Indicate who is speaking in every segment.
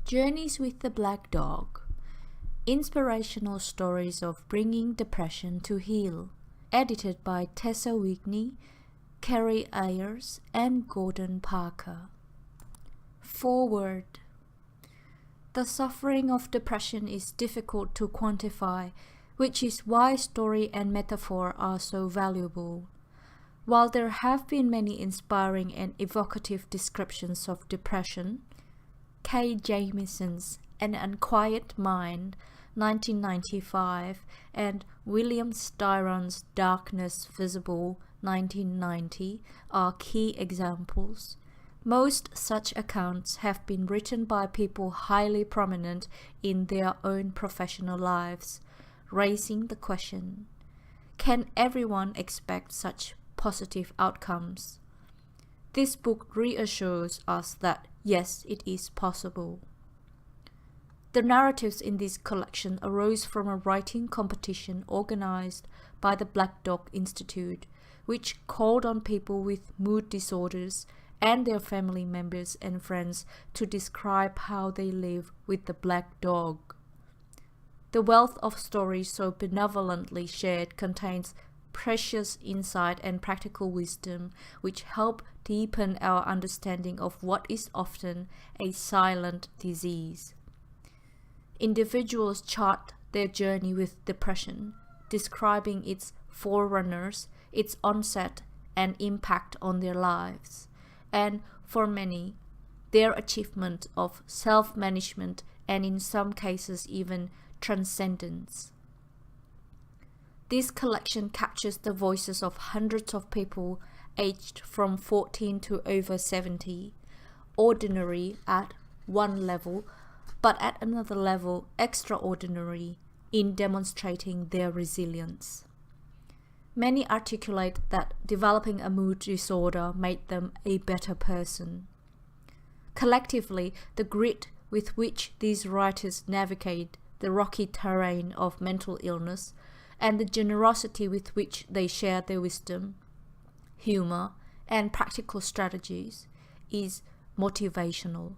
Speaker 1: Journeys with the Black Dog. Inspirational Stories of Bringing Depression to Heal. Edited by Tessa Whitney, Carrie Ayers, and Gordon Parker. Foreword. The suffering of depression is difficult to quantify, which is why story and metaphor are so valuable. While there have been many inspiring and evocative descriptions of depression, K. Jamison's An Unquiet Mind, 1995, and William Styron's Darkness Visible, 1990, are key examples. Most such accounts have been written by people highly prominent in their own professional lives, raising the question, can everyone expect such positive outcomes? This book reassures us that yes, it is possible. The narratives in this collection arose from a writing competition organized by the Black Dog Institute, which called on people with mood disorders and their family members and friends to describe how they live with the black dog. The wealth of stories so benevolently shared contains precious insight and practical wisdom which help deepen our understanding of what is often a silent disease. Individuals chart their journey with depression, describing its forerunners, its onset, and impact on their lives, and for many, their achievement of self-management and in some cases even transcendence. This collection captures the voices of hundreds of people aged from 14 to over 70, ordinary at one level, but at another level extraordinary in demonstrating their resilience. Many articulate that developing a mood disorder made them a better person. Collectively, the grit with which these writers navigate the rocky terrain of mental illness and the generosity with which they share their wisdom, humor, and practical strategies is motivational.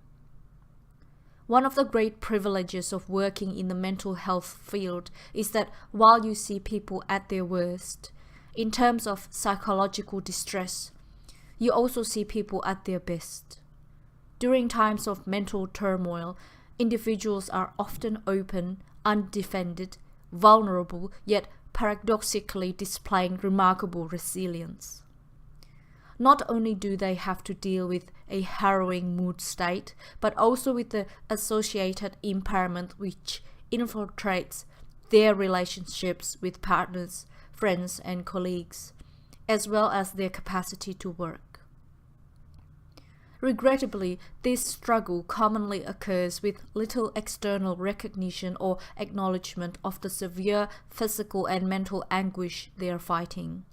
Speaker 1: One of the great privileges of working in the mental health field is that while you see people at their worst, in terms of psychological distress, you also see people at their best. During times of mental turmoil, individuals are often open, undefended, vulnerable, yet paradoxically displaying remarkable resilience. Not only do they have to deal with a harrowing mood state, but also with the associated impairment which infiltrates their relationships with partners, friends, and colleagues, as well as their capacity to work. Regrettably, this struggle commonly occurs with little external recognition or acknowledgement of the severe physical and mental anguish they are fighting,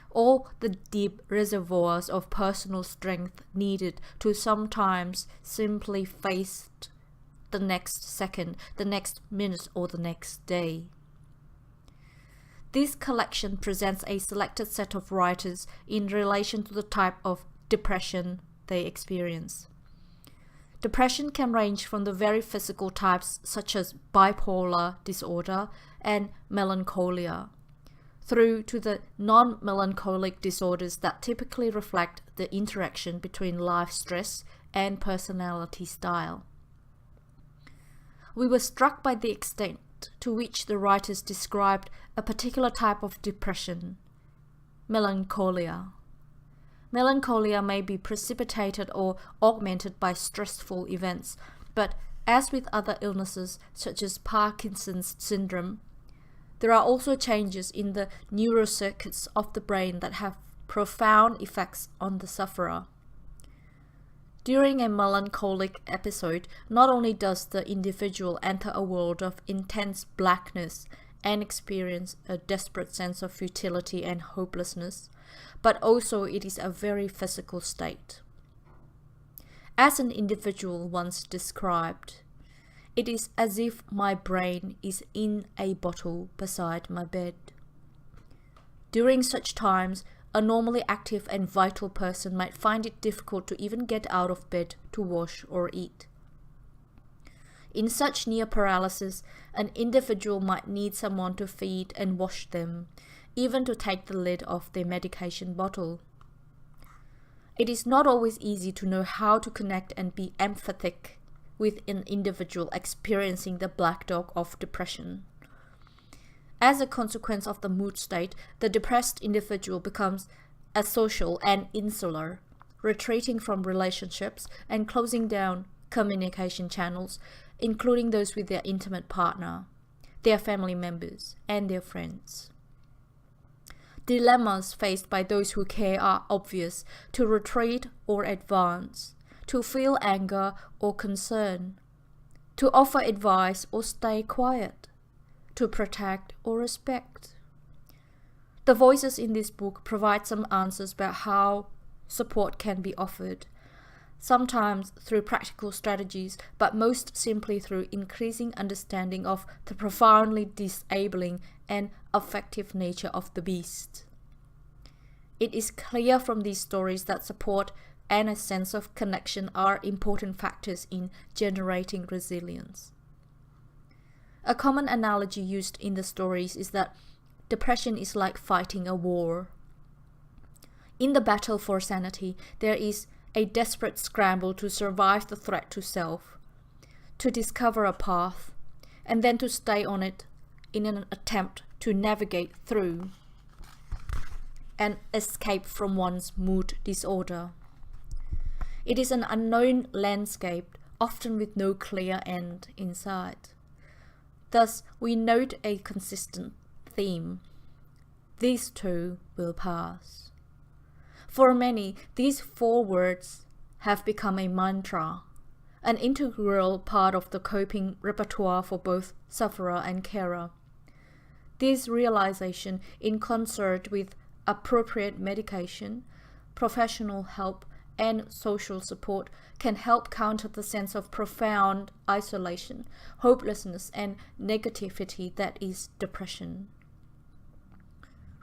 Speaker 1: or the deep reservoirs of personal strength needed to sometimes simply face the next second, the next minute, or the next day. This collection presents a selected set of writers in relation to the type of depression they experience. Depression can range from the very physical types such as bipolar disorder and melancholia, through to the non-melancholic disorders that typically reflect the interaction between life stress and personality style. We were struck by the extent to which the writers described a particular type of depression, melancholia. Melancholia may be precipitated or augmented by stressful events, but as with other illnesses such as Parkinson's syndrome, there are also changes in the neurocircuits of the brain that have profound effects on the sufferer. During a melancholic episode, not only does the individual enter a world of intense blackness and experience a desperate sense of futility and hopelessness, but also it is a very physical state. As an individual once described, it is as if my brain is in a bottle beside my bed. During such times, a normally active and vital person might find it difficult to even get out of bed to wash or eat. In such near paralysis, an individual might need someone to feed and wash them, even to take the lid off their medication bottle. It is not always easy to know how to connect and be empathetic with an individual experiencing the black dog of depression. As a consequence of the mood state, the depressed individual becomes asocial and insular, retreating from relationships and closing down communication channels, including those with their intimate partner, their family members, and their friends. Dilemmas faced by those who care are obvious: to retreat or advance, to feel anger or concern, to offer advice or stay quiet, to protect or respect. The voices in this book provide some answers about how support can be offered, sometimes through practical strategies, but most simply through increasing understanding of the profoundly disabling and affective nature of the beast. It is clear from these stories that support and a sense of connection are important factors in generating resilience. A common analogy used in the stories is that depression is like fighting a war. In the battle for sanity, there is a desperate scramble to survive the threat to self, to discover a path, and then to stay on it in an attempt to navigate through and escape from one's mood disorder. It is an unknown landscape, often with no clear end in sight. Thus, we note a consistent theme: these too will pass. For many, these 4 words have become a mantra, an integral part of the coping repertoire for both sufferer and carer. This realization, in concert with appropriate medication, professional help, and social support, can help counter the sense of profound isolation, hopelessness, and negativity that is depression.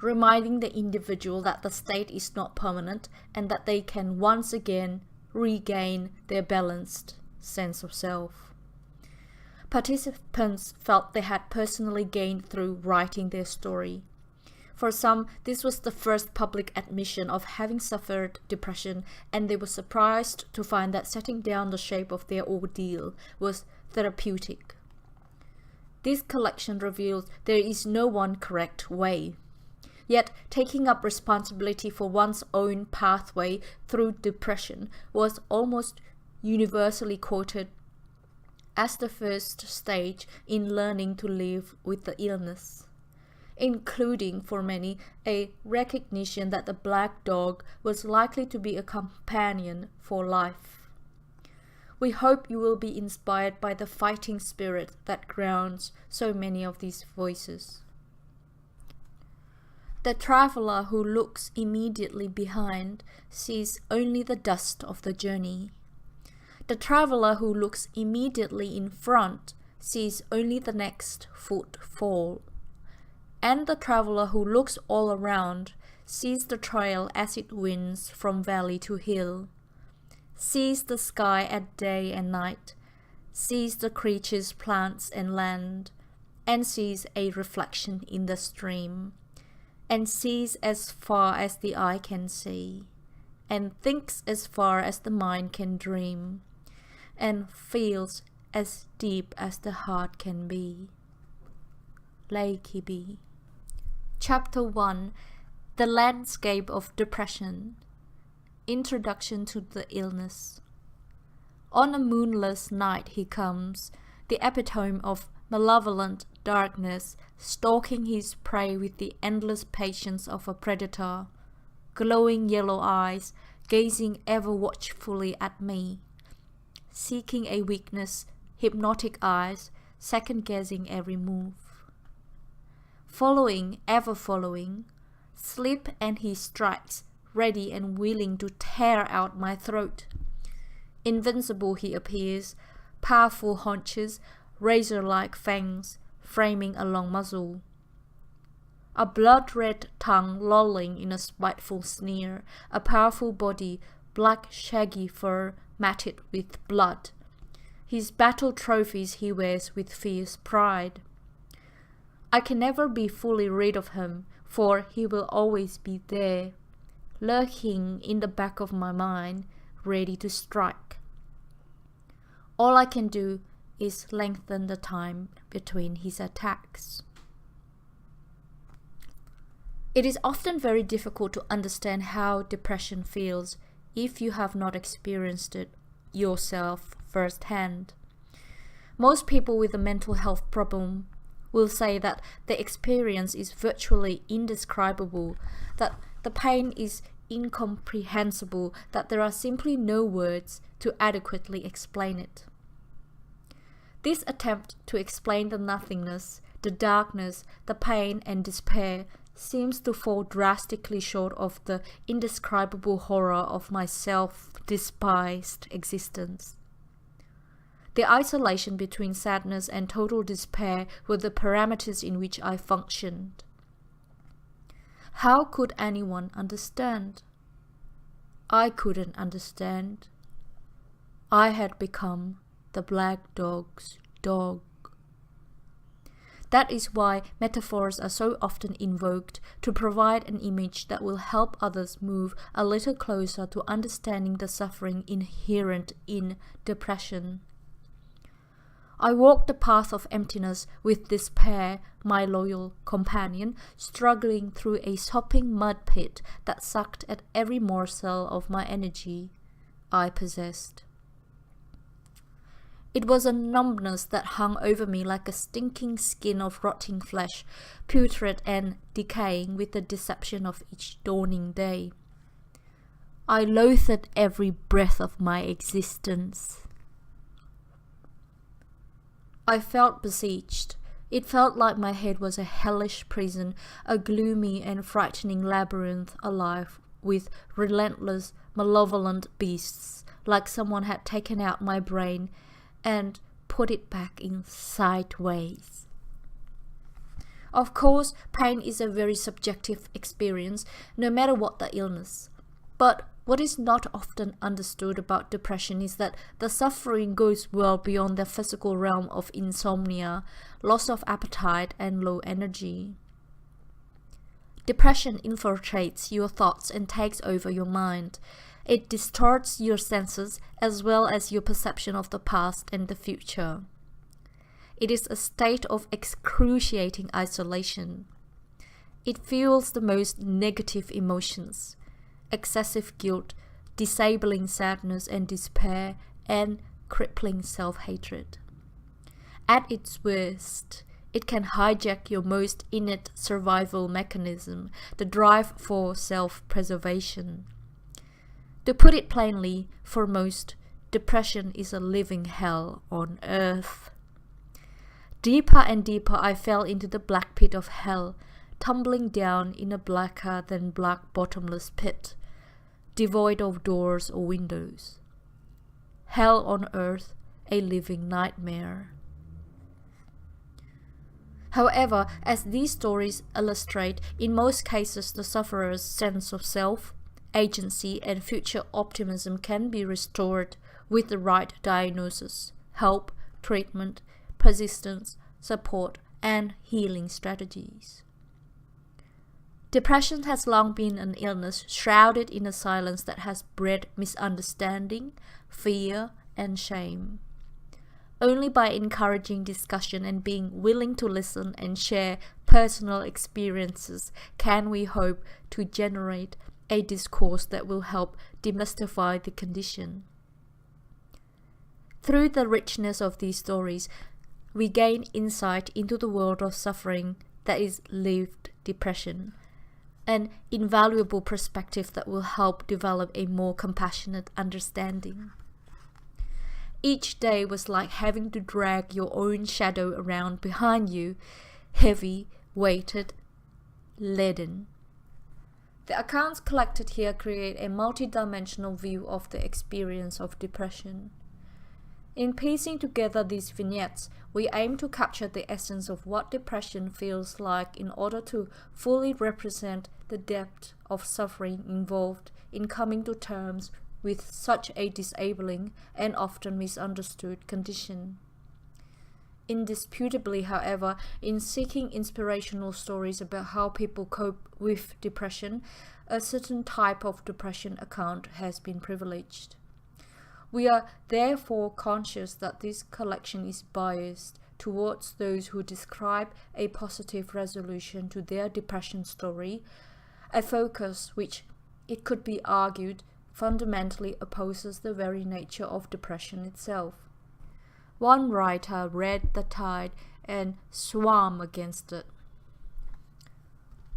Speaker 1: Reminding the individual that the state is not permanent and that they can once again regain their balanced sense of self. Participants felt they had personally gained through writing their story. For some, this was the first public admission of having suffered depression, and they were surprised to find that setting down the shape of their ordeal was therapeutic. This collection reveals there is no one correct way. Yet, taking up responsibility for one's own pathway through depression was almost universally quoted as the first stage in learning to live with the illness, including for many a recognition that the black dog was likely to be a companion for life. We hope you will be inspired by the fighting spirit that grounds so many of these voices. The traveler who looks immediately behind sees only the dust of the journey. The traveler who looks immediately in front sees only the next footfall. And the traveler who looks all around sees the trail as it winds from valley to hill, sees the sky at day and night, sees the creatures, plants, and land, and sees a reflection in the stream, and sees as far as the eye can see, and thinks as far as the mind can dream, and feels as deep as the heart can be. Laikibi. Chapter 1. The Landscape of Depression. Introduction to the Illness. On a moonless night he comes, the epitome of malevolent darkness, stalking his prey with the endless patience of a predator, glowing yellow eyes, gazing ever watchfully at me, seeking a weakness, hypnotic eyes, second-guessing every move. Following, ever following, slip and he strikes, ready and willing to tear out my throat. Invincible he appears, powerful haunches, razor-like fangs, framing a long muzzle. A blood-red tongue lolling in a spiteful sneer, a powerful body, black shaggy fur matted with blood. His battle trophies he wears with fierce pride. I can never be fully rid of him, for he will always be there, lurking in the back of my mind, ready to strike. All I can do is lengthen the time between his attacks. It is often very difficult to understand how depression feels if you have not experienced it yourself firsthand. Most people with a mental health problem will say that the experience is virtually indescribable, that the pain is incomprehensible, that there are simply no words to adequately explain it. This attempt to explain the nothingness, the darkness, the pain and despair seems to fall drastically short of the indescribable horror of my self-despised existence. The isolation between sadness and total despair were the parameters in which I functioned. How could anyone understand? I couldn't understand. I had become the black dog's dog. That is why metaphors are so often invoked, to provide an image that will help others move a little closer to understanding the suffering inherent in depression. I walked the path of emptiness with despair, my loyal companion, struggling through a sopping mud pit that sucked at every morsel of my energy I possessed. It was a numbness that hung over me like a stinking skin of rotting flesh, putrid and decaying with the deception of each dawning day. I loathed every breath of my existence. I felt besieged. It felt like my head was a hellish prison, a gloomy and frightening labyrinth alive with relentless, malevolent beasts, like someone had taken out my brain and put it back in sideways. Of course, pain is a very subjective experience, no matter what the illness. But what is not often understood about depression is that the suffering goes well beyond the physical realm of insomnia, loss of appetite, and low energy. Depression infiltrates your thoughts and takes over your mind. It distorts your senses as well as your perception of the past and the future. It is a state of excruciating isolation. It fuels the most negative emotions, excessive guilt, disabling sadness and despair, and crippling self-hatred. At its worst, it can hijack your most innate survival mechanism, the drive for self-preservation. To put it plainly, for most, depression is a living hell on earth. Deeper and deeper I fell into the black pit of hell, tumbling down in a blacker than black bottomless pit, devoid of doors or windows. Hell on earth, a living nightmare. However, as these stories illustrate, in most cases the sufferer's sense of self, agency, and future optimism can be restored with the right diagnosis, help, treatment, persistence, support, and healing strategies. Depression has long been an illness shrouded in a silence that has bred misunderstanding, fear, and shame. Only by encouraging discussion and being willing to listen and share personal experiences can we hope to generate a discourse that will help demystify the condition. Through the richness of these stories, we gain insight into the world of suffering that is lived depression, an invaluable perspective that will help develop a more compassionate understanding. Each day was like having to drag your own shadow around behind you, heavy, weighted, leaden. The accounts collected here create a multi-dimensional view of the experience of depression. In piecing together these vignettes, we aim to capture the essence of what depression feels like in order to fully represent the depth of suffering involved in coming to terms with such a disabling and often misunderstood condition. Indisputably, however, in seeking inspirational stories about how people cope with depression, a certain type of depression account has been privileged. We are therefore conscious that this collection is biased towards those who describe a positive resolution to their depression story, a focus which, it could be argued, fundamentally opposes the very nature of depression itself. One writer read the tide and swam against it.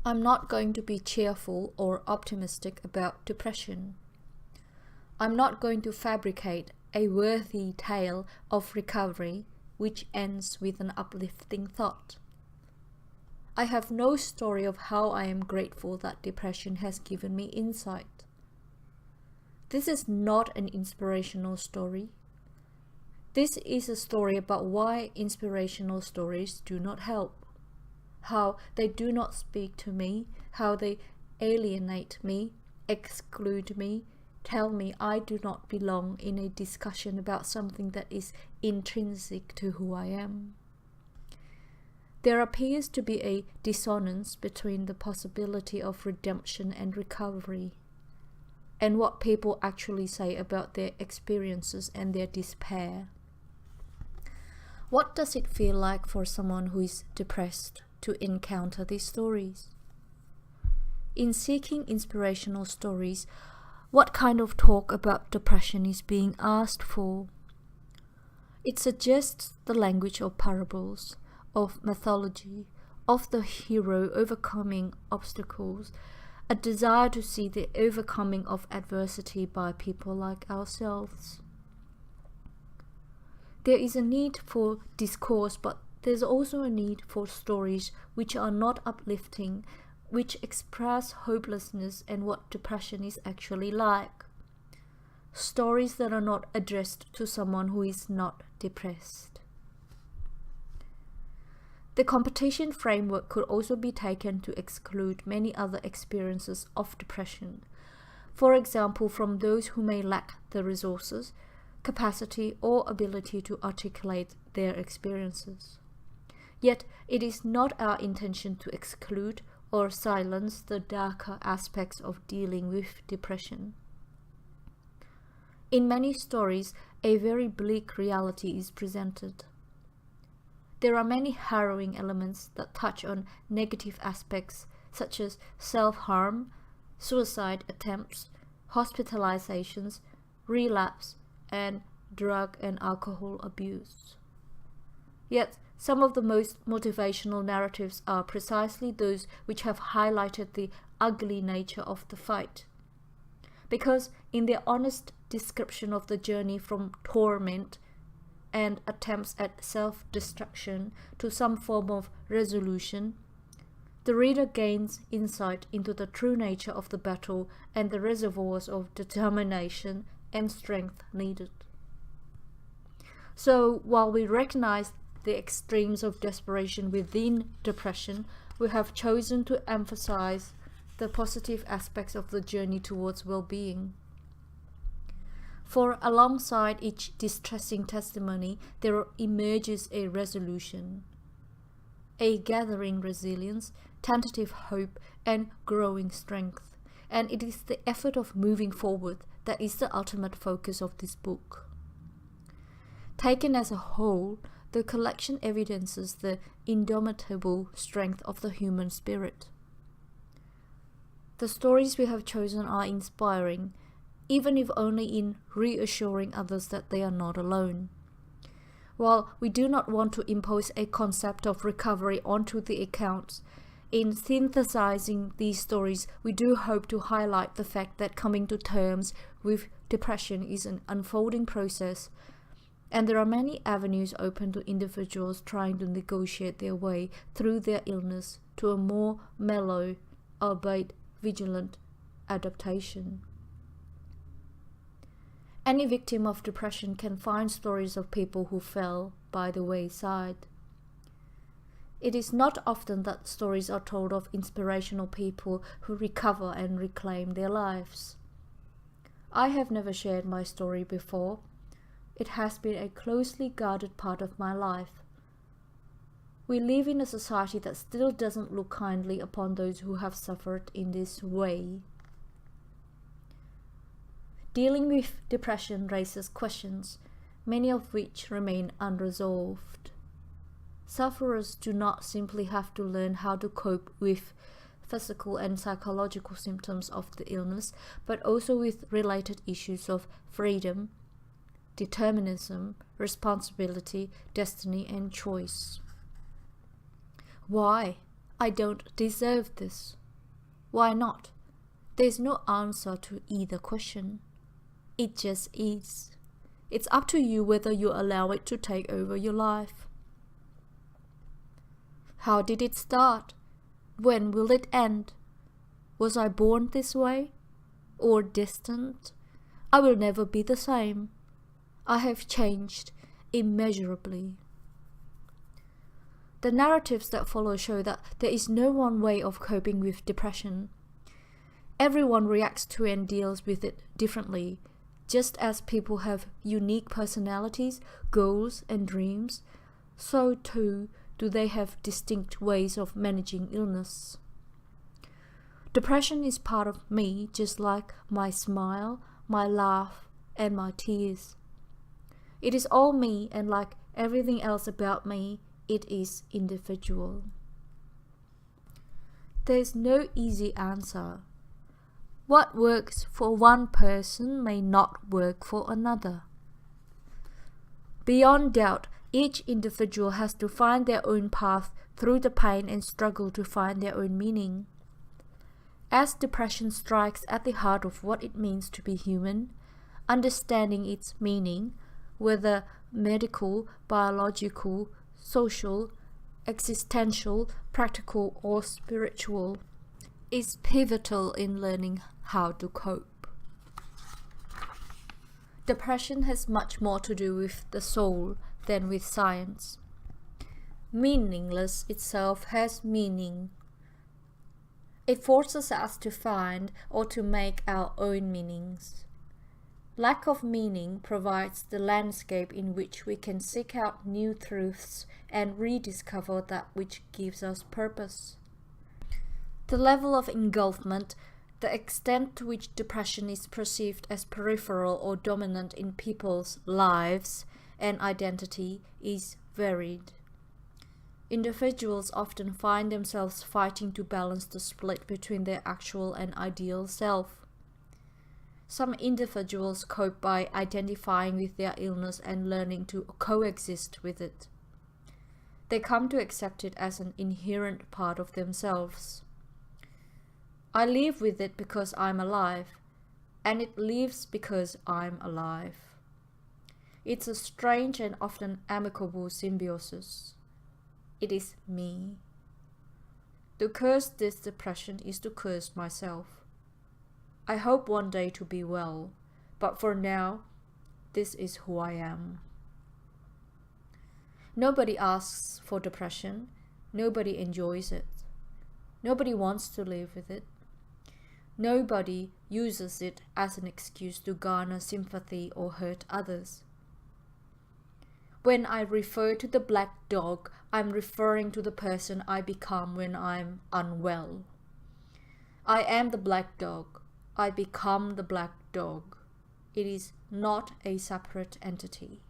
Speaker 1: I'm not going to be cheerful or optimistic about depression. I'm not going to fabricate a worthy tale of recovery which ends with an uplifting thought. I have no story of how I am grateful that depression has given me insight. This is not an inspirational story. This is a story about why inspirational stories do not help, how they do not speak to me, how they alienate me, exclude me, tell me I do not belong in a discussion about something that is intrinsic to who I am. There appears to be a dissonance between the possibility of redemption and recovery, and what people actually say about their experiences and their despair. What does it feel like for someone who is depressed to encounter these stories? In seeking inspirational stories, what kind of talk about depression is being asked for? It suggests the language of parables, of mythology, of the hero overcoming obstacles, a desire to see the overcoming of adversity by people like ourselves. There is a need for discourse, but there's also a need for stories which are not uplifting, which express hopelessness and what depression is actually like. Stories that are not addressed to someone who is not depressed. The competition framework could also be taken to exclude many other experiences of depression. For example, from those who may lack the resources, capacity, or ability to articulate their experiences. Yet, it is not our intention to exclude or silence the darker aspects of dealing with depression. In many stories, a very bleak reality is presented. There are many harrowing elements that touch on negative aspects such as self-harm, suicide attempts, hospitalizations, relapse, and drug and alcohol abuse. Yet, some of the most motivational narratives are precisely those which have highlighted the ugly nature of the fight. Because in their honest description of the journey from torment and attempts at self-destruction to some form of resolution, the reader gains insight into the true nature of the battle and the reservoirs of determination and strength needed. So, while we recognize the extremes of desperation within depression, we have chosen to emphasize the positive aspects of the journey towards well-being. For alongside each distressing testimony, there emerges a resolution, a gathering resilience, tentative hope, and growing strength. And it is the effort of moving forward that is the ultimate focus of this book. Taken as a whole, the collection evidences the indomitable strength of the human spirit. The stories we have chosen are inspiring, even if only in reassuring others that they are not alone. While we do not want to impose a concept of recovery onto the accounts, in synthesizing these stories, we do hope to highlight the fact that coming to terms with depression is an unfolding process, and there are many avenues open to individuals trying to negotiate their way through their illness to a more mellow, albeit vigilant, adaptation. Any victim of depression can find stories of people who fell by the wayside. It is not often that stories are told of inspirational people who recover and reclaim their lives. I have never shared my story before. It has been a closely guarded part of my life. We live in a society that still doesn't look kindly upon those who have suffered in this way. Dealing with depression raises questions, many of which remain unresolved. Sufferers do not simply have to learn how to cope with physical and psychological symptoms of the illness, but also with related issues of freedom, determinism, responsibility, destiny, and choice. Why? I don't deserve this. Why not? There's no answer to either question. It just is. It's up to you whether you allow it to take over your life. How did it start? When will it end? Was I born this way? Or distant? I will never be the same. I have changed immeasurably. The narratives that follow show that there is no one way of coping with depression. Everyone reacts to and deals with it differently. Just as people have unique personalities, goals, and dreams, so too do they have distinct ways of managing illness. Depression is part of me, just like my smile, my laugh, and my tears. It is all me, and like everything else about me, it is individual. There is no easy answer. What works for one person may not work for another. Beyond doubt, each individual has to find their own path through the pain and struggle to find their own meaning. As depression strikes at the heart of what it means to be human, understanding its meaning, whether medical, biological, social, existential, practical, or spiritual, is pivotal in learning how to cope. Depression has much more to do with the soul than with science. Meaningless itself has meaning. It forces us to find or to make our own meanings. Lack of meaning provides the landscape in which we can seek out new truths and rediscover that which gives us purpose. The level of engulfment, the extent to which depression is perceived as peripheral or dominant in people's lives and identity is varied. Individuals often find themselves fighting to balance the split between their actual and ideal self. Some individuals cope by identifying with their illness and learning to coexist with it. They come to accept it as an inherent part of themselves. I live with it because I'm alive, and it lives because I'm alive. It's a strange and often amicable symbiosis. It is me. To curse this depression is to curse myself. I hope one day to be well, but for now, this is who I am. Nobody asks for depression. Nobody enjoys it. Nobody wants to live with it. Nobody uses it as an excuse to garner sympathy or hurt others. When I refer to the black dog, I'm referring to the person I become when I'm unwell. I am the black dog. I become the black dog. It is not a separate entity.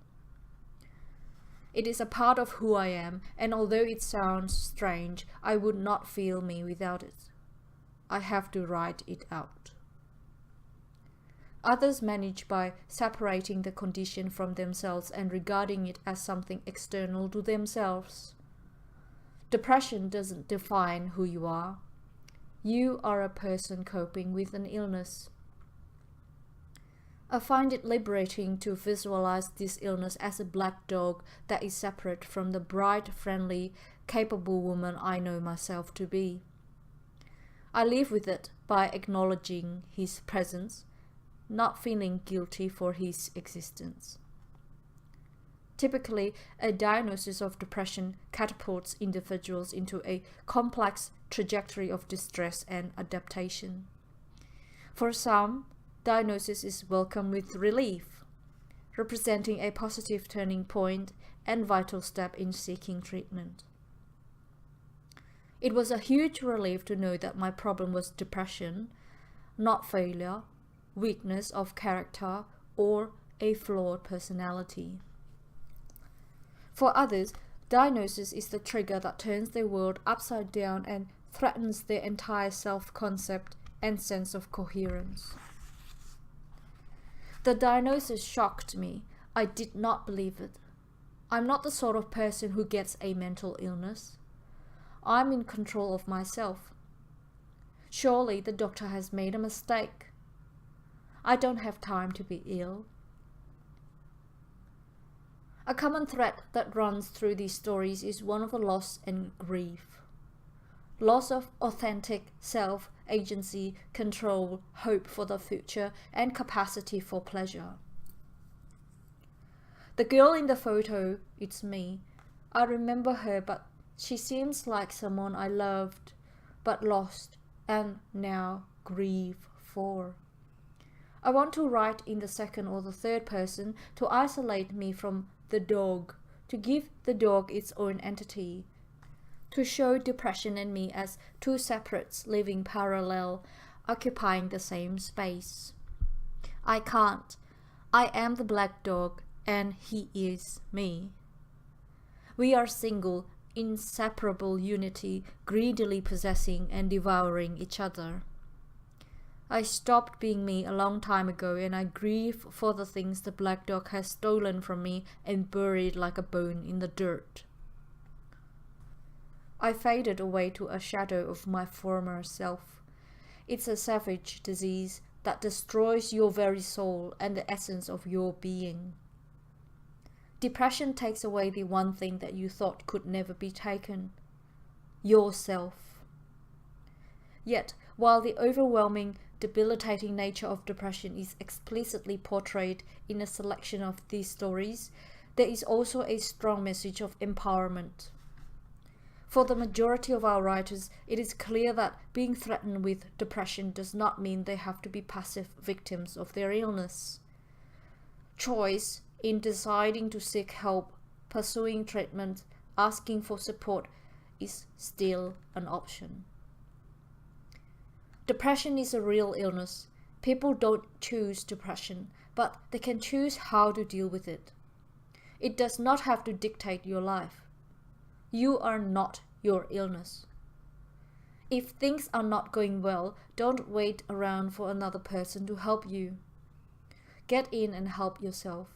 Speaker 1: It is a part of who I am, and although it sounds strange, I would not feel me without it. I have to write it out. Others manage by separating the condition from themselves and regarding it as something external to themselves. Depression doesn't define who you are. You are a person coping with an illness. I find it liberating to visualize this illness as a black dog that is separate from the bright, friendly, capable woman I know myself to be. I live with it by acknowledging his presence, not feeling guilty for his existence. Typically, a diagnosis of depression catapults individuals into a complex trajectory of distress and adaptation. For some, diagnosis is welcomed with relief, representing a positive turning point and vital step in seeking treatment. It was a huge relief to know that my problem was depression, not failure, weakness of character, or a flawed personality. For others, diagnosis is the trigger that turns their world upside down and threatens their entire self-concept and sense of coherence. The diagnosis shocked me. I did not believe it. I'm not the sort of person who gets a mental illness. I'm in control of myself. Surely the doctor has made a mistake. I don't have time to be ill. A common thread that runs through these stories is one of the loss and grief. Loss of authentic self, agency, control, hope for the future, and capacity for pleasure. The girl in the photo, it's me. I remember her, but she seems like someone I loved, but lost, and now grieve for. I want to write in the second or the third person to isolate me from the dog, to give the dog its own entity, to show depression and me as two separates living parallel, occupying the same space. I can't. I am the black dog, and he is me. We are single, inseparable unity, greedily possessing and devouring each other. I stopped being me a long time ago, and I grieve for the things the black dog has stolen from me and buried like a bone in the dirt. I faded away to a shadow of my former self. It's a savage disease that destroys your very soul and the essence of your being. Depression takes away the one thing that you thought could never be taken: yourself. Yet, while the overwhelming, debilitating nature of depression is explicitly portrayed in a selection of these stories, there is also a strong message of empowerment. For the majority of our writers, it is clear that being threatened with depression does not mean they have to be passive victims of their illness. Choice in deciding to seek help, pursuing treatment, asking for support is still an option. Depression is a real illness. People don't choose depression, but they can choose how to deal with it. It does not have to dictate your life. You are not your illness. If things are not going well, don't wait around for another person to help you. Get in and help yourself.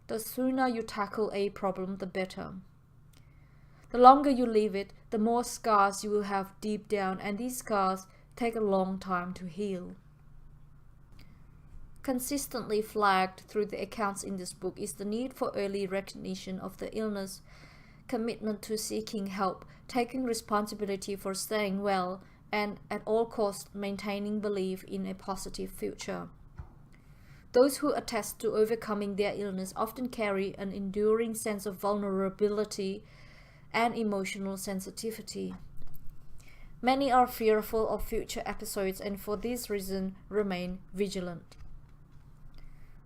Speaker 1: The sooner you tackle a problem, the better. The longer you leave it, the more scars you will have deep down, and these scars take a long time to heal. Consistently flagged through the accounts in this book is the need for early recognition of the illness, commitment to seeking help, taking responsibility for staying well, and at all costs maintaining belief in a positive future. Those who attest to overcoming their illness often carry an enduring sense of vulnerability and emotional sensitivity. Many are fearful of future episodes and for this reason remain vigilant.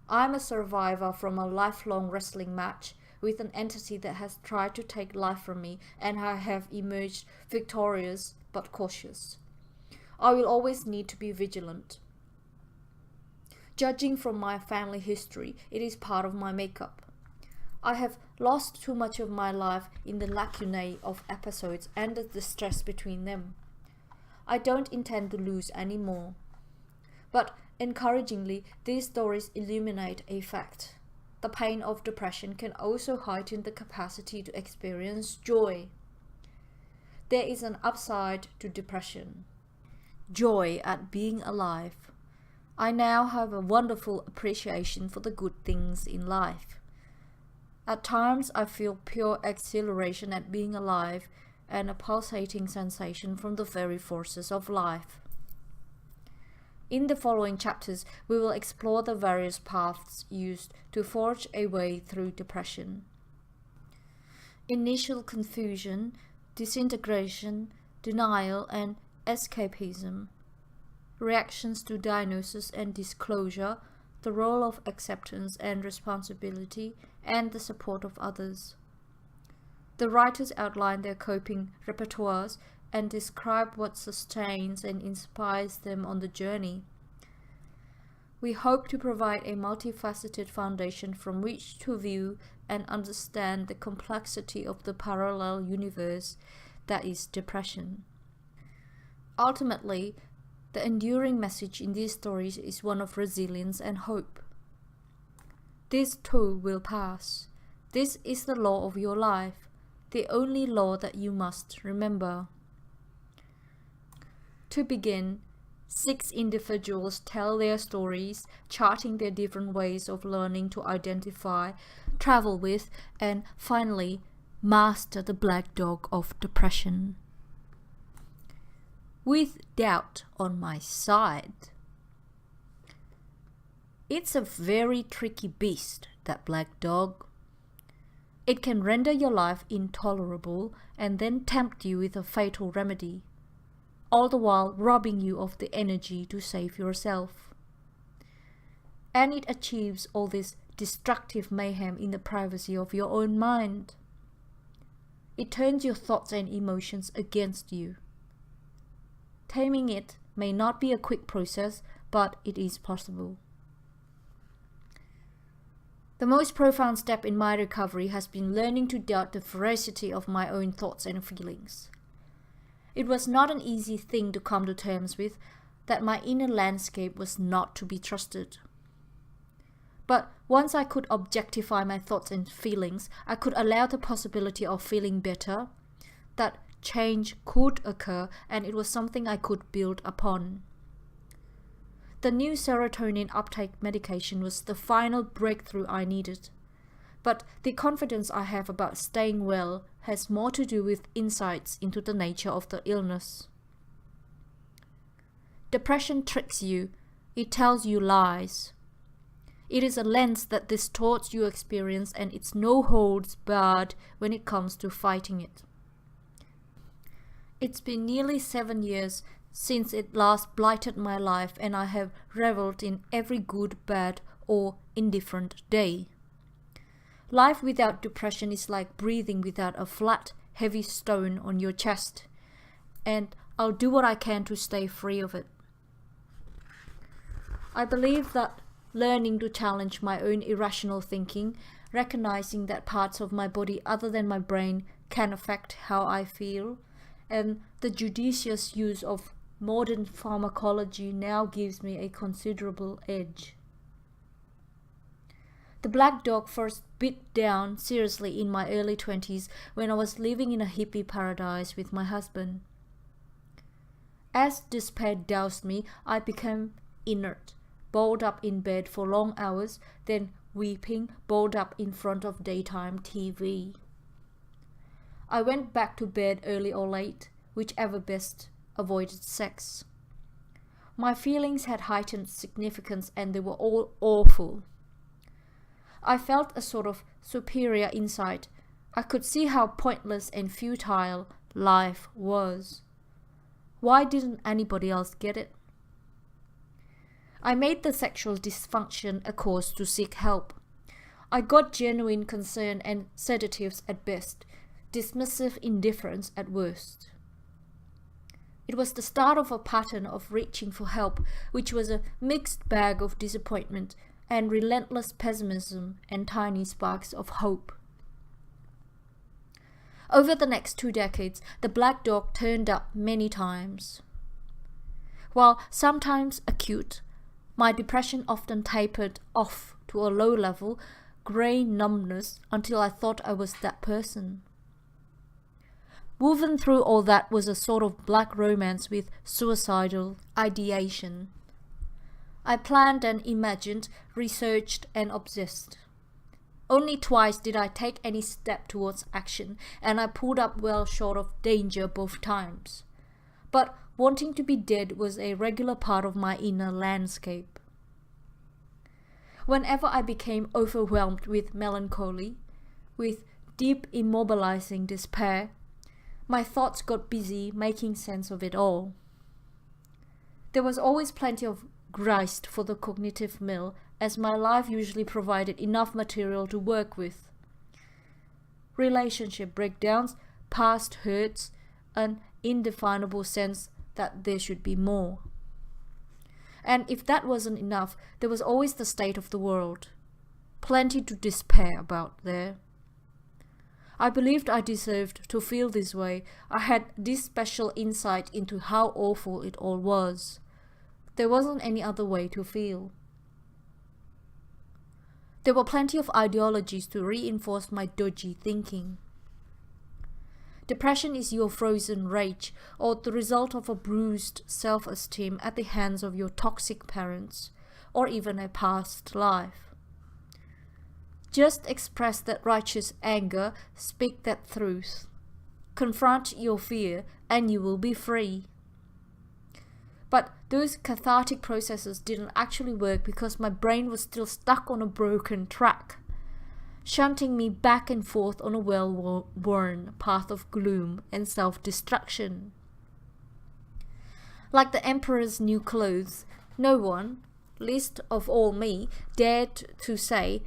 Speaker 1: I'm a survivor from a lifelong wrestling match with an entity that has tried to take life from me, and I have emerged victorious but cautious. I will always need to be vigilant. Judging from my family history, it is part of my makeup. I have lost too much of my life in the lacunae of episodes and the stress between them. I don't intend to lose any more. But encouragingly, these stories illuminate a fact. The pain of depression can also heighten the capacity to experience joy. There is an upside to depression. Joy at being alive. I now have a wonderful appreciation for the good things in life. At times I feel pure exhilaration at being alive and a pulsating sensation from the very forces of life. In the following chapters, we will explore the various paths used to forge a way through depression. Initial confusion, disintegration, denial, and escapism. reactions to diagnosis and disclosure, the role of acceptance and responsibility, and the support of others. The writers outline their coping repertoires and describe what sustains and inspires them on the journey. We hope to provide a multifaceted foundation from which to view and understand the complexity of the parallel universe that is depression. Ultimately, the enduring message in these stories is one of resilience and hope. This too will pass. This is the law of your life, the only law that you must remember. To begin, 6 individuals tell their stories, charting their different ways of learning to identify, travel with, and finally, master the black dog of depression. With doubt on my side. It's a very tricky beast, that black dog. It can render your life intolerable and then tempt you with a fatal remedy, all the while robbing you of the energy to save yourself. And it achieves all this destructive mayhem in the privacy of your own mind. It turns your thoughts and emotions against you. Taming it may not be a quick process, but it is possible. The most profound step in my recovery has been learning to doubt the veracity of my own thoughts and feelings. It was not an easy thing to come to terms with, that my inner landscape was not to be trusted. But once I could objectify my thoughts and feelings, I could allow the possibility of feeling better, that change could occur, and it was something I could build upon. The new serotonin uptake medication was the final breakthrough I needed. But the confidence I have about staying well has more to do with insights into the nature of the illness. Depression tricks you. It tells you lies. It is a lens that distorts your experience, and it's no holds barred when it comes to fighting it. It's been nearly 7 years since it last blighted my life, and I have reveled in every good, bad, or indifferent day. Life without depression is like breathing without a flat, heavy stone on your chest, and I'll do what I can to stay free of it. I believe that learning to challenge my own irrational thinking, recognizing that parts of my body other than my brain can affect how I feel, and the judicious use of modern pharmacology now gives me a considerable edge. The black dog first bit down seriously in my early 20s when I was living in a hippie paradise with my husband. As despair doused me, I became inert, balled up in bed for long hours, then weeping, balled up in front of daytime TV. I went back to bed early or late, whichever best avoided sex. My feelings had heightened significance, and they were all awful. I felt a sort of superior insight. I could see how pointless and futile life was. Why didn't anybody else get it? I made the sexual dysfunction a cause to seek help. I got genuine concern and sedatives at best, dismissive indifference at worst. It was the start of a pattern of reaching for help, which was a mixed bag of disappointment and relentless pessimism and tiny sparks of hope. Over the next 2 decades, the black dog turned up many times. While sometimes acute, my depression often tapered off to a low-level, grey numbness until I thought I was that person. Woven through all that was a sort of black romance with suicidal ideation. I planned and imagined, researched and obsessed. Only twice did I take any step towards action, and I pulled up well short of danger both times. But wanting to be dead was a regular part of my inner landscape. Whenever I became overwhelmed with melancholy, with deep immobilizing despair, my thoughts got busy making sense of it all. There was always plenty of grist for the cognitive mill, as my life usually provided enough material to work with. Relationship breakdowns, past hurts, an indefinable sense that there should be more. And if that wasn't enough, there was always the state of the world. Plenty to despair about there. I believed I deserved to feel this way. I had this special insight into how awful it all was. There wasn't any other way to feel. There were plenty of ideologies to reinforce my dodgy thinking. Depression is your frozen rage, or the result of a bruised self-esteem at the hands of your toxic parents, or even a past life. Just express that righteous anger, speak that truth. Confront your fear, and you will be free. But those cathartic processes didn't actually work because my brain was still stuck on a broken track, shunting me back and forth on a well-worn path of gloom and self-destruction. Like the emperor's new clothes, no one, least of all me, dared to say,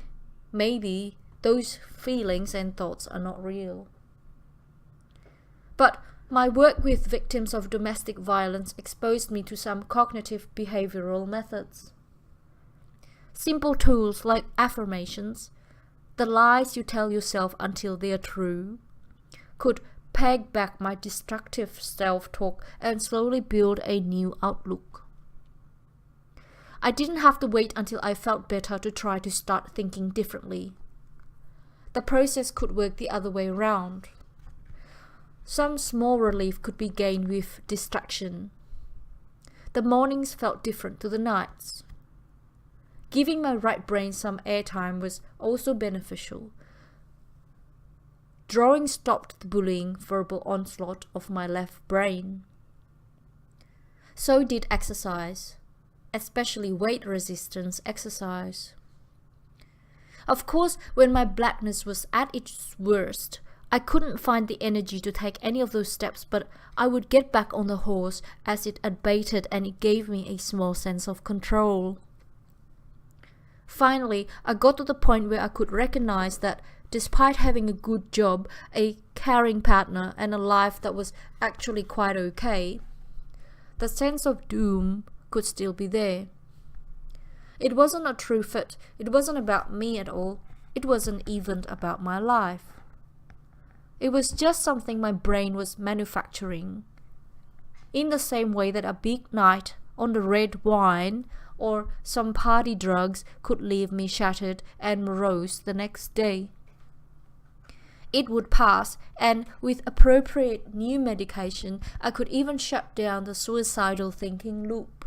Speaker 1: maybe those feelings and thoughts are not real. But my work with victims of domestic violence exposed me to some cognitive behavioral methods. Simple tools like affirmations, the lies you tell yourself until they are true, could peg back my destructive self-talk and slowly build a new outlook. I didn't have to wait until I felt better to try to start thinking differently. The process could work the other way around. Some small relief could be gained with distraction. The mornings felt different to the nights. Giving my right brain some airtime was also beneficial. Drawing stopped the bullying verbal onslaught of my left brain. So did exercise, especially weight resistance exercise. Of course, when my blackness was at its worst, I couldn't find the energy to take any of those steps, but I would get back on the horse as it abated, and it gave me a small sense of control. Finally, I got to the point where I could recognize that despite having a good job, a caring partner, and a life that was actually quite okay, the sense of doom could still be there. It wasn't a true fit. It wasn't about me at all. It wasn't even about my life. It was just something my brain was manufacturing. In the same way that a big night on the red wine or some party drugs could leave me shattered and morose the next day. It would pass, and with appropriate new medication, I could even shut down the suicidal thinking loop.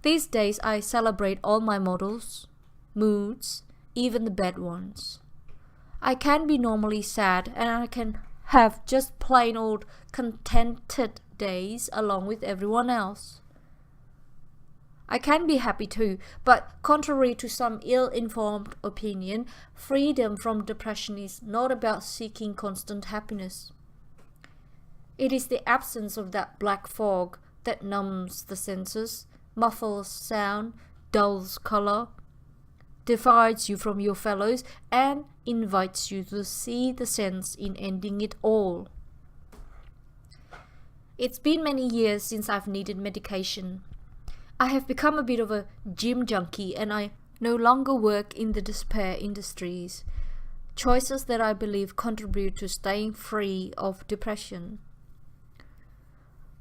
Speaker 1: These days I celebrate all my models, moods, even the bad ones. I can be normally sad, and I can have just plain old contented days along with everyone else. I can be happy too, but contrary to some ill-informed opinion, freedom from depression is not about seeking constant happiness. It is the absence of that black fog that numbs the senses, muffles sound, dulls color, divides you from your fellows, and invites you to see the sense in ending it all. It's been many years since I've needed medication. I have become a bit of a gym junkie, and I no longer work in the despair industries, choices that I believe contribute to staying free of depression.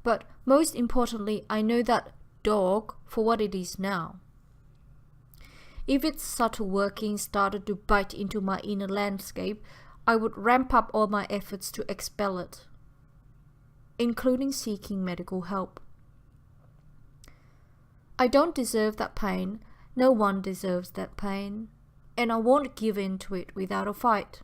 Speaker 1: But most importantly, I know that dog for what it is now. If its subtle working started to bite into my inner landscape, I would ramp up all my efforts to expel it, including seeking medical help. I don't deserve that pain. No one deserves that pain, and I won't give in to it without a fight.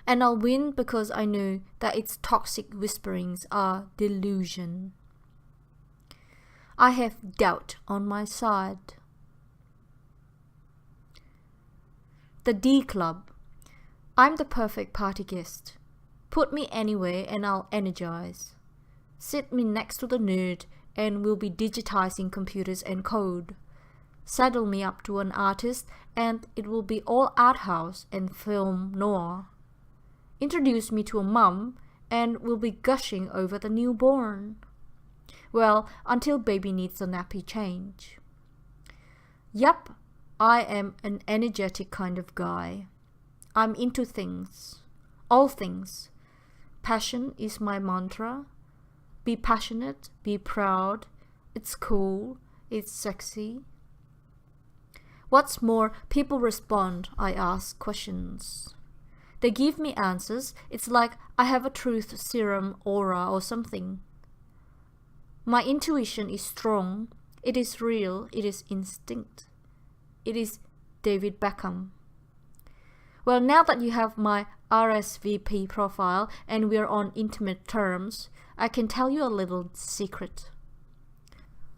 Speaker 1: And I'll win because I know that its toxic whisperings are delusion. I have doubt on my side. The D Club. I'm the perfect party guest. Put me anywhere and I'll energize. Sit me next to the nerd and we'll be digitizing computers and code. Saddle me up to an artist and it will be all art house and film noir. Introduce me to a mum and we'll be gushing over the newborn. Well, until baby needs a nappy change. Yup, I am an energetic kind of guy. I'm into things. All things. Passion is my mantra. Be passionate, be proud. It's cool, it's sexy. What's more, people respond, I ask questions. They give me answers. It's like I have a truth serum aura or something. My intuition is strong. It is real. It is instinct. It is David Beckham. Well, now that you have my RSVP profile and we're on intimate terms, I can tell you a little secret.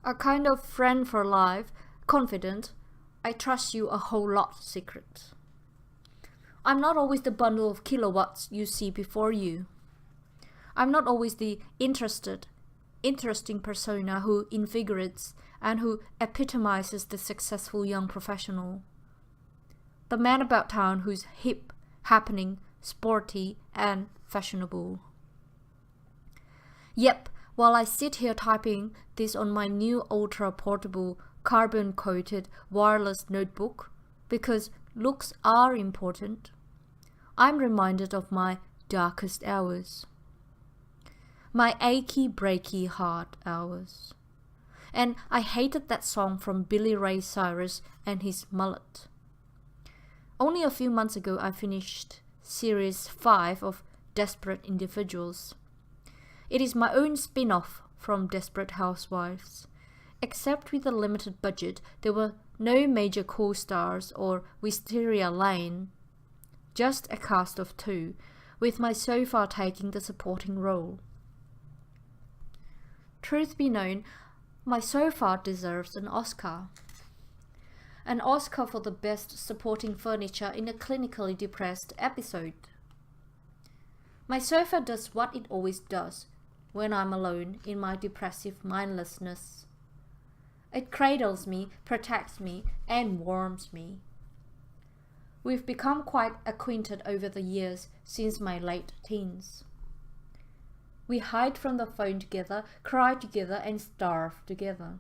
Speaker 1: A kind of friend for life, confident, I trust you a whole lot secret. I'm not always the bundle of kilowatts you see before you. I'm not always the interesting persona who invigorates and who epitomizes the successful young professional. The man about town who's hip, happening, sporty, and fashionable. Yep, while I sit here typing this on my new ultra-portable, carbon-coated wireless notebook, because looks are important, I'm reminded of my darkest hours. My achy, breaky heart hours. And I hated that song from Billy Ray Cyrus and his mullet. Only a few months ago I finished Series 5 of Desperate Individuals. It is my own spin-off from Desperate Housewives. Except with a limited budget, there were no major co-stars or Wisteria Lane. Just a cast of 2, with my sofa taking the supporting role. Truth be known, my sofa deserves an Oscar. An Oscar for the best supporting furniture in a clinically depressed episode. My sofa does what it always does when I'm alone in my depressive mindlessness. It cradles me, protects me, and warms me. We've become quite acquainted over the years since my late teens. We hide from the phone together, cry together, and starve together.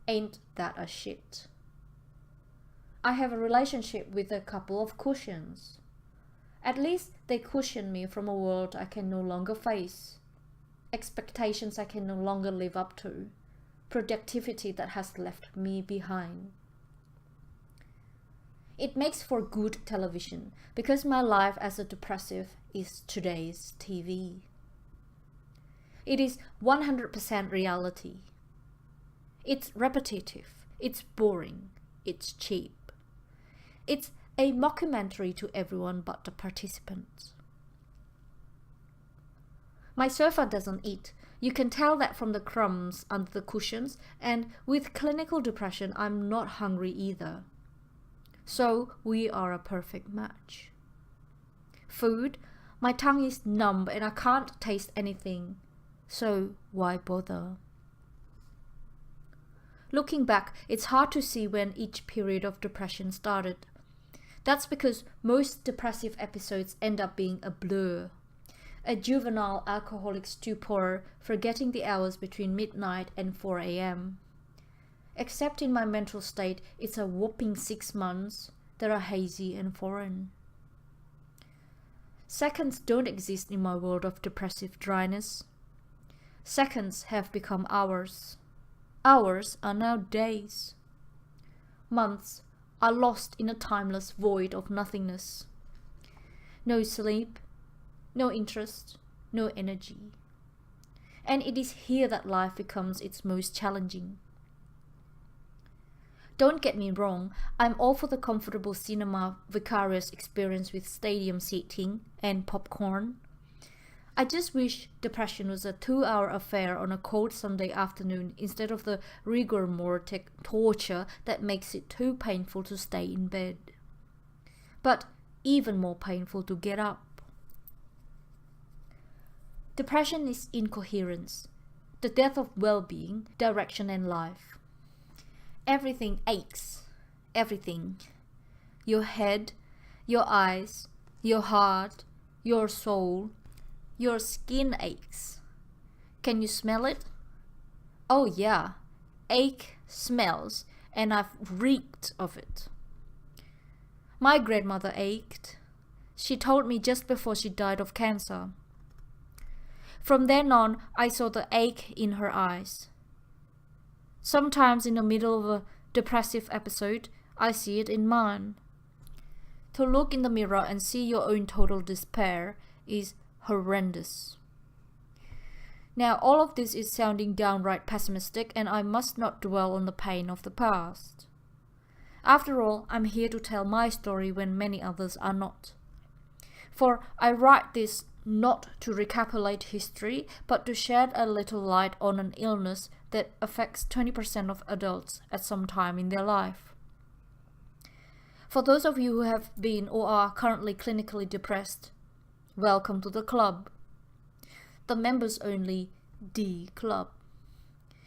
Speaker 1: Ain't that a shit? I have a relationship with a couple of cushions. At least they cushion me from a world I can no longer face, expectations I can no longer live up to, productivity that has left me behind. It makes for good television because my life as a depressive is today's TV. It is 100% reality. It's repetitive, it's boring, it's cheap. It's a mockumentary to everyone but the participants. My sofa doesn't eat. You can tell that from the crumbs under the cushions, and with clinical depression, I'm not hungry either. So we are a perfect match. Food, my tongue is numb and I can't taste anything. So why bother? Looking back, it's hard to see when each period of depression started. That's because most depressive episodes end up being a blur. A juvenile alcoholic stupor, forgetting the hours between midnight and 4 a.m. Except in my mental state, it's a whopping 6 months that are hazy and foreign. Seconds don't exist in my world of depressive dryness. Seconds have become hours. Hours are now days. Months are lost in a timeless void of nothingness. No sleep, no interest, no energy. And it is here that life becomes its most challenging. Don't get me wrong, I'm all for the comfortable cinema vicarious experience with stadium seating and popcorn. I just wish depression was a 2-hour affair on a cold Sunday afternoon instead of the rigor mortis torture that makes it too painful to stay in bed. But even more painful to get up. Depression is incoherence, the death of well-being, direction and life. Everything aches. Everything. Your head, your eyes, your heart, your soul, your skin aches. Can you smell it? Oh yeah, ache smells, and I've reeked of it. My grandmother ached. She told me just before she died of cancer. From then on, I saw the ache in her eyes. Sometimes in the middle of a depressive episode, I see it in mine. To look in the mirror and see your own total despair is horrendous. Now, all of this is sounding downright pessimistic, and I must not dwell on the pain of the past. After all, I'm here to tell my story when many others are not. For I write this not to recapitulate history, but to shed a little light on an illness that affects 20% of adults at some time in their life. For those of you who have been or are currently clinically depressed, welcome to the club. The members only D Club.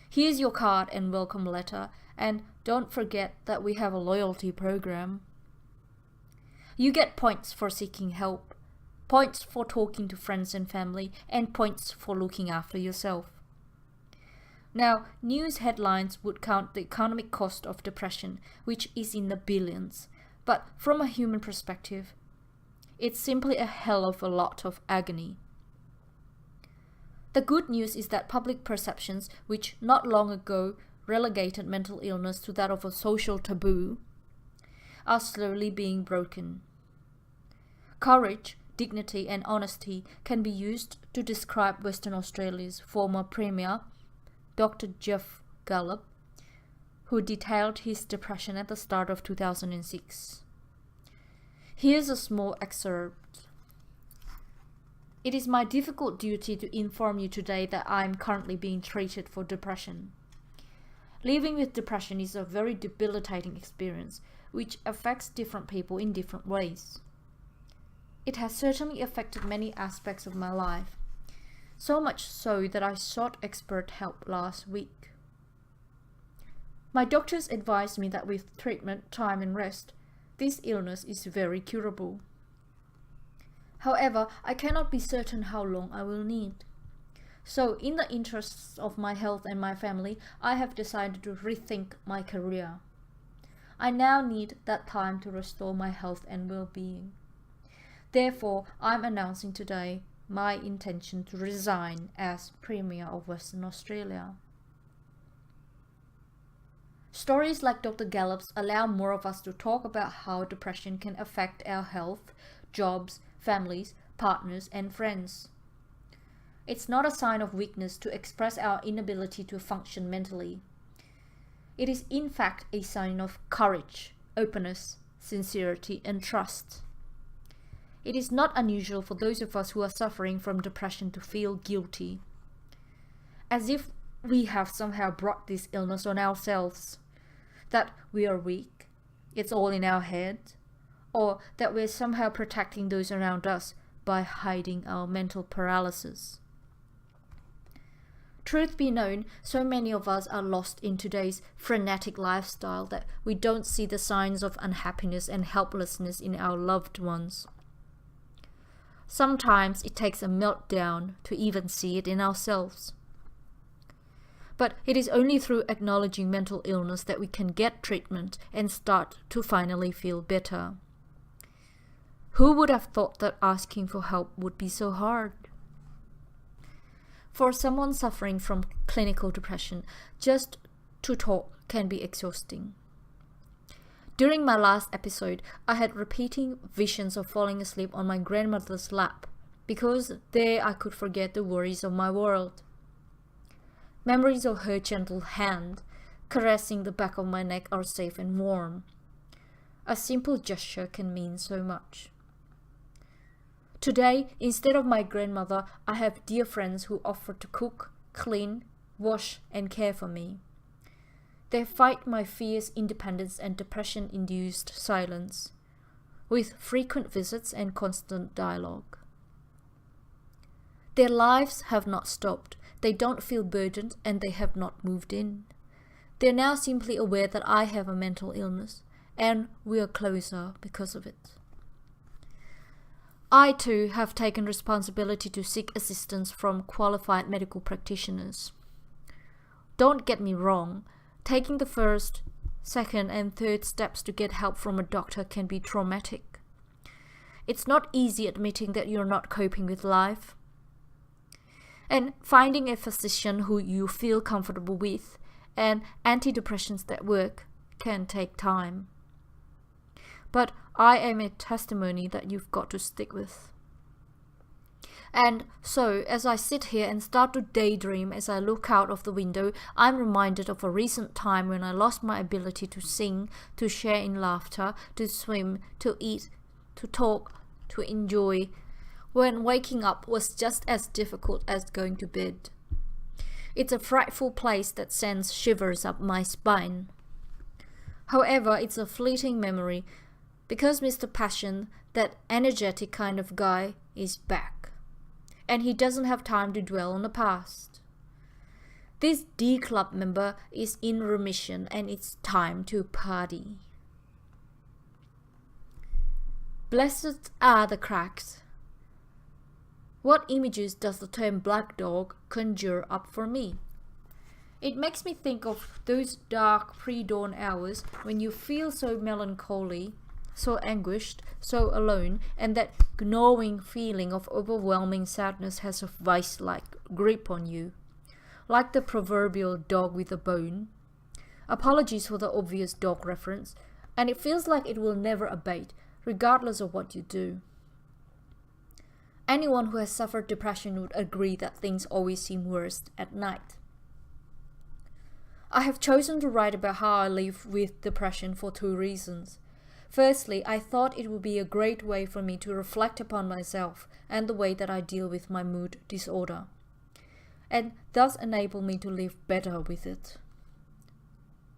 Speaker 1: Here's your card and welcome letter, and don't forget that we have a loyalty program. You get points for seeking help, points for talking to friends and family, and points for looking after yourself. Now, news headlines would count the economic cost of depression, which is in the billions, but from a human perspective, it's simply a hell of a lot of agony. The good news is that public perceptions, which not long ago relegated mental illness to that of a social taboo, are slowly being broken. Courage, dignity and honesty can be used to describe Western Australia's former Premier, Dr. Jeff Gallup, who detailed his depression at the start of 2006. Here's a small excerpt. It is my difficult duty to inform you today that I am currently being treated for depression. Living with depression is a very debilitating experience, which affects different people in different ways. It has certainly affected many aspects of my life, so much so that I sought expert help last week. My doctors advised me that with treatment, time and rest, this illness is very curable. However, I cannot be certain how long I will need. So, in the interests of my health and my family, I have decided to rethink my career. I now need that time to restore my health and well-being. Therefore, I'm announcing today my intention to resign as Premier of Western Australia. Stories like Dr. Gallup's allow more of us to talk about how depression can affect our health, jobs, families, partners, and friends. It's not a sign of weakness to express our inability to function mentally. It is in fact a sign of courage, openness, sincerity, and trust. It is not unusual for those of us who are suffering from depression to feel guilty, as if we have somehow brought this illness on ourselves, that we are weak, it's all in our head, or that we're somehow protecting those around us by hiding our mental paralysis. Truth be known, so many of us are lost in today's frenetic lifestyle that we don't see the signs of unhappiness and helplessness in our loved ones. Sometimes it takes a meltdown to even see it in ourselves. But it is only through acknowledging mental illness that we can get treatment and start to finally feel better. Who would have thought that asking for help would be so hard? For someone suffering from clinical depression, just to talk can be exhausting. During my last episode, I had repeating visions of falling asleep on my grandmother's lap, because there I could forget the worries of my world. Memories of her gentle hand caressing the back of my neck are safe and warm. A simple gesture can mean so much. Today, instead of my grandmother, I have dear friends who offer to cook, clean, wash, and care for me. They fight my fierce independence and depression-induced silence, with frequent visits and constant dialogue. Their lives have not stopped. They don't feel burdened and they have not moved in. They're now simply aware that I have a mental illness and we are closer because of it. I too have taken responsibility to seek assistance from qualified medical practitioners. Don't get me wrong, taking the first, second and third steps to get help from a doctor can be traumatic. It's not easy admitting that you're not coping with life. And finding a physician who you feel comfortable with and antidepressants that work can take time. But I am a testimony that you've got to stick with. And so, as I sit here and start to daydream as I look out of the window, I'm reminded of a recent time when I lost my ability to sing, to share in laughter, to swim, to eat, to talk, to enjoy, when waking up was just as difficult as going to bed. It's a frightful place that sends shivers up my spine. However, it's a fleeting memory, because Mr. Passion, that energetic kind of guy, is back. And he doesn't have time to dwell on the past. This D Club member is in remission and it's time to party. Blessed are the cracks. What images does the term black dog conjure up for me? It makes me think of those dark pre-dawn hours when you feel so melancholy, so anguished, so alone, and that gnawing feeling of overwhelming sadness has a vice-like grip on you, like the proverbial dog with a bone. Apologies for the obvious dog reference, and it feels like it will never abate, regardless of what you do. Anyone who has suffered depression would agree that things always seem worst at night. I have chosen to write about how I live with depression for two reasons. Firstly, I thought it would be a great way for me to reflect upon myself and the way that I deal with my mood disorder, and thus enable me to live better with it.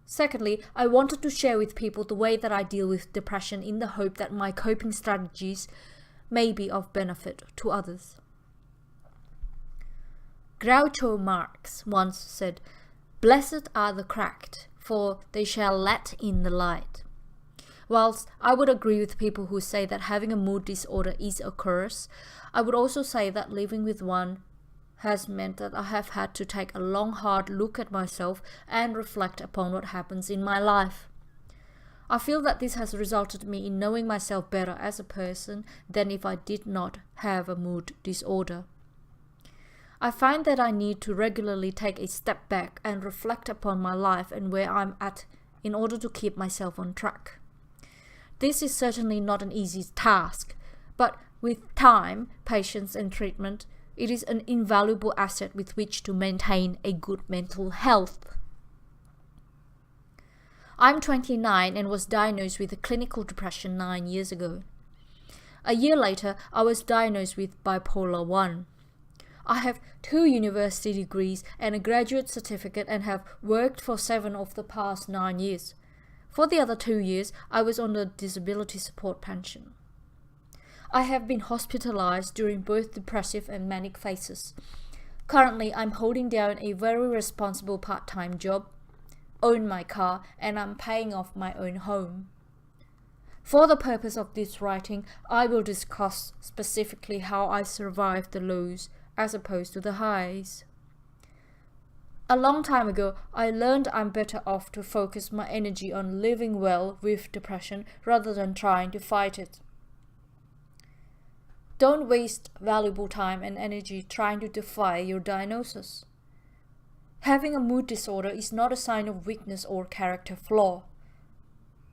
Speaker 1: Secondly, I wanted to share with people the way that I deal with depression in the hope that my coping strategies may be of benefit to others. Groucho Marx once said, "Blessed are the cracked, for they shall let in the light." Whilst I would agree with people who say that having a mood disorder is a curse, I would also say that living with one has meant that I have had to take a long, hard look at myself and reflect upon what happens in my life. I feel that this has resulted in me in knowing myself better as a person than if I did not have a mood disorder. I find that I need to regularly take a step back and reflect upon my life and where I'm at in order to keep myself on track. This is certainly not an easy task, but with time, patience and treatment, it is an invaluable asset with which to maintain a good mental health. I'm 29 and was diagnosed with a clinical depression 9 years ago. A year later, I was diagnosed with bipolar 1. I have 2 university degrees and a graduate certificate and have worked for 7 of the past 9 years. For the other 2 years, I was on the disability support pension. I have been hospitalized during both depressive and manic phases. Currently, I'm holding down a very responsible part-time job, own my car, and I'm paying off my own home. For the purpose of this writing, I will discuss specifically how I survived the lows as opposed to the highs. A long time ago, I learned I'm better off to focus my energy on living well with depression rather than trying to fight it. Don't waste valuable time and energy trying to defy your diagnosis. Having a mood disorder is not a sign of weakness or character flaw.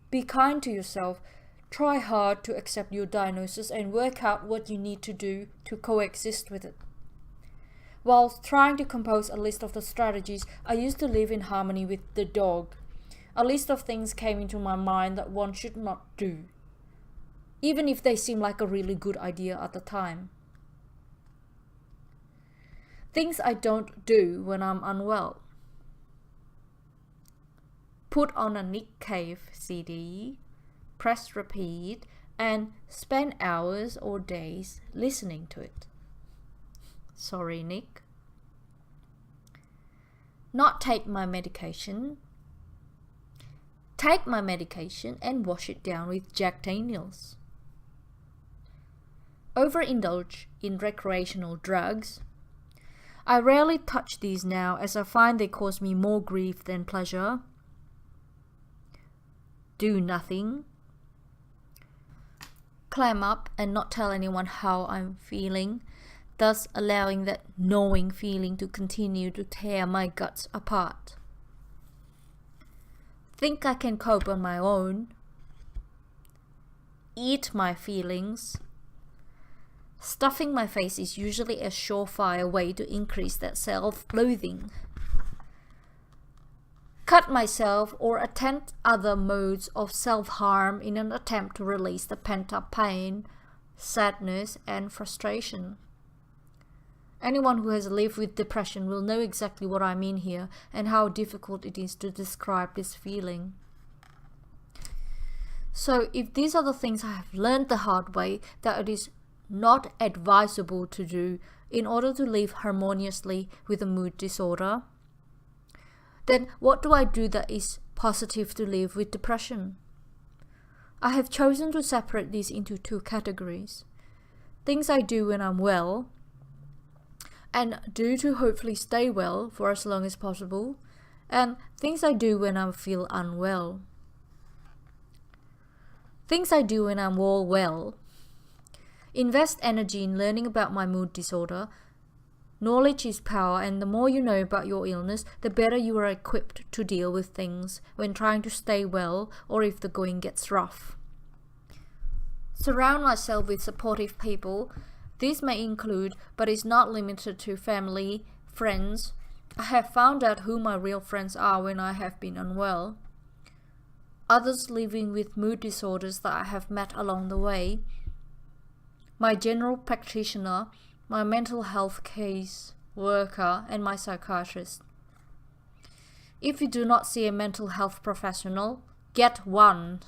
Speaker 1: Be kind to yourself, try hard to accept your diagnosis and work out what you need to do to coexist with it. While trying to compose a list of the strategies, I used to live in harmony with the dog. A list of things came into my mind that one should not do, even if they seem like a really good idea at the time. Things I don't do when I'm unwell. Put on a Nick Cave CD, press repeat, and spend hours or days listening to it. Sorry, Nick. Not take my medication. Take my medication and wash it down with Jack Daniels. Overindulge in recreational drugs. I rarely touch these now as I find they cause me more grief than pleasure. Do nothing. Clam up and not tell anyone how I'm feeling, thus allowing that knowing feeling to continue to tear my guts apart. Think I can cope on my own. Eat my feelings. Stuffing my face is usually a surefire way to increase that self-loathing. Cut myself or attempt other modes of self-harm in an attempt to release the pent-up pain, sadness, and frustration. Anyone who has lived with depression will know exactly what I mean here and how difficult it is to describe this feeling. So if these are the things I have learned the hard way that it is not advisable to do in order to live harmoniously with a mood disorder, then what do I do that is positive to live with depression? I have chosen to separate these into two categories. Things I do when I'm well, and do to hopefully stay well for as long as possible, and things I do when I feel unwell. Things I do when I'm all well. Invest energy in learning about my mood disorder. Knowledge is power, and the more you know about your illness, the better you are equipped to deal with things when trying to stay well or if the going gets rough. Surround myself with supportive people. This may include, but is not limited to, family, friends. I have found out who my real friends are when I have been unwell. Others living with mood disorders that I have met along the way. My general practitioner, my mental health case worker, and my psychiatrist. If you do not see a mental health professional, get one.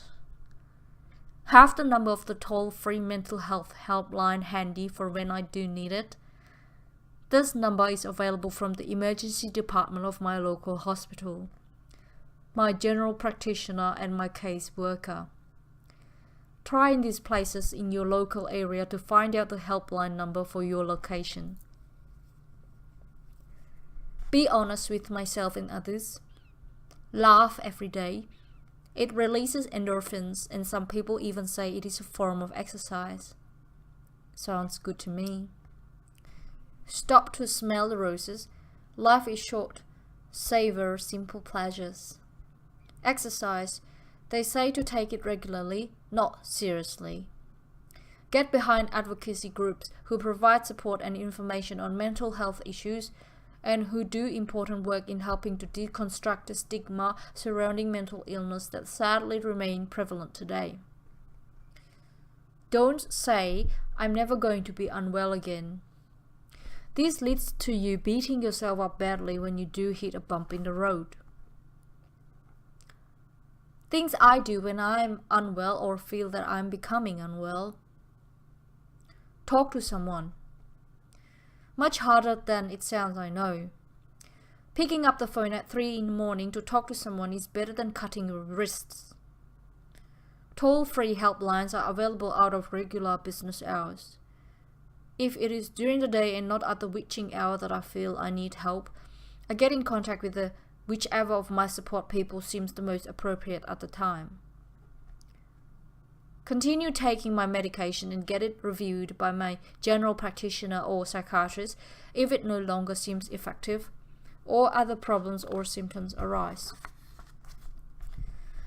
Speaker 1: Have the number of the toll-free mental health helpline handy for when I do need it. This number is available from the emergency department of my local hospital, my general practitioner, and my case worker. Try in these places in your local area to find out the helpline number for your location. Be honest with myself and others. Laugh every day. It releases endorphins, and some people even say it is a form of exercise. Sounds good to me. Stop to smell the roses. Life is short. Savor simple pleasures. Exercise. They say to take it regularly, not seriously. Get behind advocacy groups who provide support and information on mental health issues and who do important work in helping to deconstruct the stigma surrounding mental illness that sadly remain prevalent today. Don't say, "I'm never going to be unwell again." This leads to you beating yourself up badly when you do hit a bump in the road. Things I do when I'm unwell or feel that I'm becoming unwell. Talk to someone. Much harder than it sounds, I know. Picking up the phone at 3 in the morning to talk to someone is better than cutting your wrists. Toll-free helplines are available out of regular business hours. If it is during the day and not at the witching hour that I feel I need help, I get in contact with whichever of my support people seems the most appropriate at the time. Continue taking my medication and get it reviewed by my general practitioner or psychiatrist if it no longer seems effective or other problems or symptoms arise.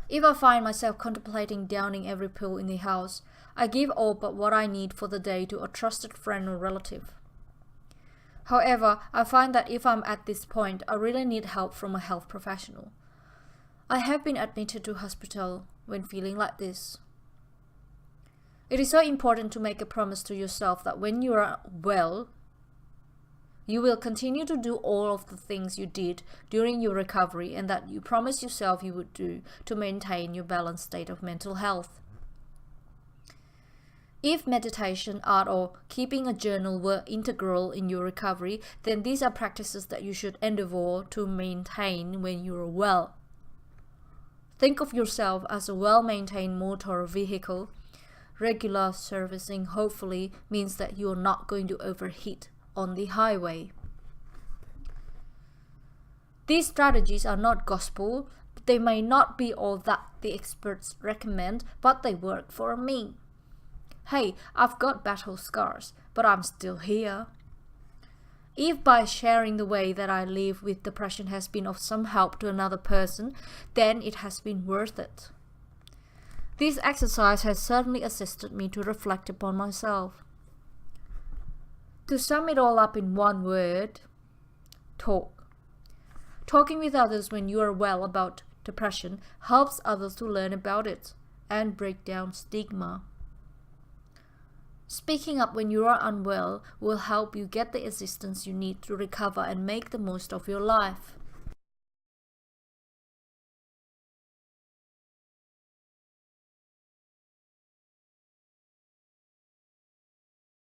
Speaker 1: If I find myself contemplating downing every pill in the house, I give all but what I need for the day to a trusted friend or relative. However, I find that if I'm at this point, I really need help from a health professional. I have been admitted to hospital when feeling like this. It is so important to make a promise to yourself that when you are well, you will continue to do all of the things you did during your recovery and that you promised yourself you would do to maintain your balanced state of mental health. If meditation, art, or keeping a journal were integral in your recovery, then these are practices that you should endeavor to maintain when you are well. Think of yourself as a well-maintained motor vehicle. Regular servicing hopefully means that you are not going to overheat on the highway. These strategies are not gospel. They may not be all that the experts recommend, but they work for me. Hey, I've got battle scars, but I'm still here. If by sharing the way that I live with depression has been of some help to another person, then it has been worth it. This exercise has certainly assisted me to reflect upon myself. To sum it all up in one word, talk. Talking with others when you are well about depression helps others to learn about it and break down stigma. Speaking up when you are unwell will help you get the assistance you need to recover and make the most of your life.